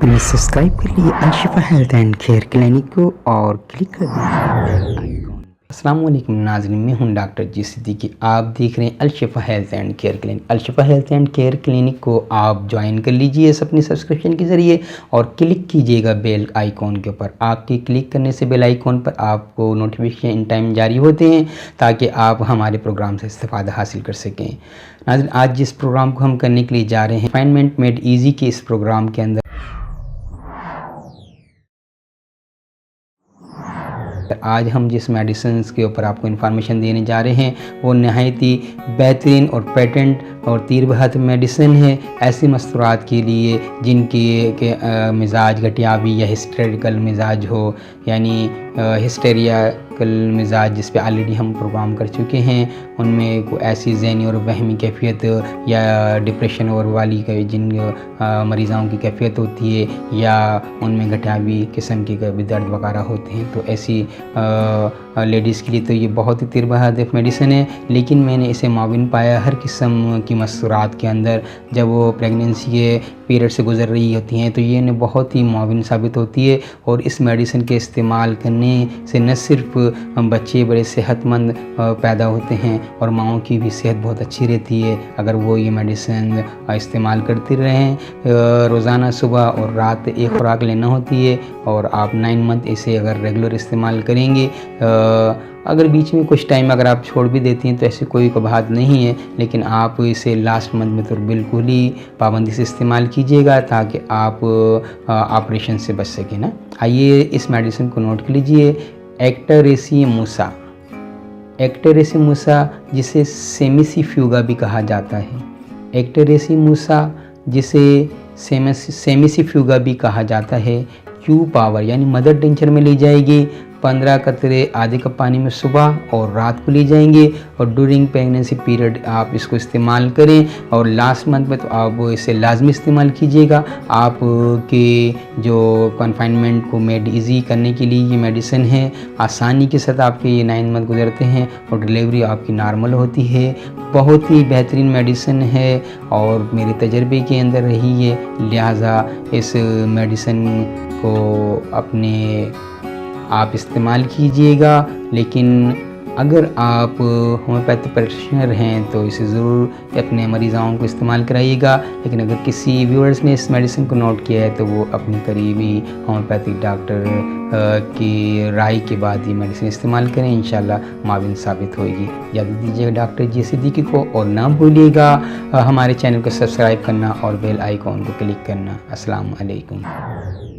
आपने सब्सक्राइब कर लिया Alshifa health and care clinic को और क्लिक कर दीजिए आइकॉन। अस्सलाम वालेकुम नाज़रीन, मैं हूं डॉक्टर जी सिद्दीकी। आप देख रहे हैं Alshifa health and care clinic. Alshifa health and care clinic को आप ज्वाइन कर लीजिए इस अपनी सब्सक्रिप्शन के ज़रिए और क्लिक कीजिएगा बेल आइकॉन के ऊपर। आपके क्लिक करने से बेल आइकॉन पर आपको नोटिफिकेशन इन टाइम जारी होते हैं ताकि आप हमारे प्रोग्राम से इस्तेफ़ादा हासिल कर सकें। नाज़रीन, आज जिस प्रोग्राम को हम करने के लिए जा रहे हैं रिफाइनमेंट मेड ईजी के इस प्रोग्राम के अंदर आज हम जिस मेडिसिन के ऊपर आपको इन्फॉर्मेशन देने जा रहे हैं वो नहायत ही बेहतरीन और पेटेंट और तीर बहत मेडिसिन है ऐसी मस्तूरात के लिए जिनके मिजाज घटियावी या हिस्टेरिकल मिजाज हो, यानी हिस्टेरिकल मिजाज जिस पे ऑलरेडी हम प्रोग्राम कर चुके हैं, उनमें कोई ऐसी ज़हनी और वहमी कैफियत या डिप्रेशन और वाली जिन मरीज़ों की कैफियत होती है या उनमें घटियावी किस्म के दर्द वगैरह होते हैं, तो ऐसी लेडीज़ के लिए तो ये बहुत ही तिरबहद मेडिसिन है। लेकिन मैंने इसे माविन पाया हर किस्म की मस्तूरात के अंदर। जब वो प्रेगनेंसी के पीरियड से गुजर रही होती हैं तो ये इन्हें बहुत ही माविन साबित होती है। और इस मेडिसिन के इस्तेमाल करने से न सिर्फ बच्चे बड़े सेहतमंद पैदा होते हैं और माओं की भी सेहत बहुत अच्छी रहती है अगर वो ये मेडिसिन इस्तेमाल करते रहें। रोज़ाना सुबह और रात एक खुराक लेना होती है और आप 9 मंथ इसे अगर रेगुलर इस्तेमाल करेंगे, अगर बीच में कुछ टाइम अगर आप छोड़ भी देती हैं तो ऐसी कोई बात नहीं है, लेकिन आप इसे लास्ट मंथ में तो बिल्कुल ही पाबंदी से इस्तेमाल कीजिएगा ताकि आप ऑपरेशन से बच सकें ना। आइए इस मेडिसिन को नोट कर लीजिए। एक्टरेसिमुसा, एक्टरेसिमुसा जिसे सेमिसिफ्यूगा भी कहा जाता है, एक्टरेसिमुसा जिसे सेमिसिफ्यूगा भी कहा जाता है, क्यू पावर यानी मदर टिंचर में ली जाएगी। 15 कतरे आधे कप पानी में सुबह और रात को ली जाएंगे और ड्यूरिंग प्रेगनेंसी पीरियड आप इसको इस्तेमाल करें और लास्ट मंथ में तो आप इसे लाजमी इस्तेमाल कीजिएगा। आपके जो कन्फाइनमेंट को मेड इजी करने के लिए ये मेडिसिन है। आसानी के साथ आपके ये 9 मंथ गुजरते हैं और डिलीवरी आपकी नॉर्मल होती है। बहुत ही बेहतरीन मेडिसिन है और मेरे तजर्बे के अंदर रही है, लिहाजा इस मेडिसिन को अपने आप इस्तेमाल कीजिएगा। लेकिन अगर आप होम्योपैथी प्रैक्टिशनर हैं तो इसे ज़रूर अपने मरीज़ों को इस्तेमाल कराइएगा। लेकिन अगर किसी व्यूअर्स ने इस मेडिसिन को नोट किया है तो वो अपनी करीबी होम्योपैथिक डॉक्टर की राय के बाद ये मेडिसिन इस्तेमाल करें, इंशाल्लाह माविन साबित होगी। याद दीजिएगा डॉक्टर जी सिद्दीकी को और ना भूलिएगा हमारे चैनल को सब्सक्राइब करना और बेल आइकॉन को क्लिक करना। अस्सलाम वालेकुम।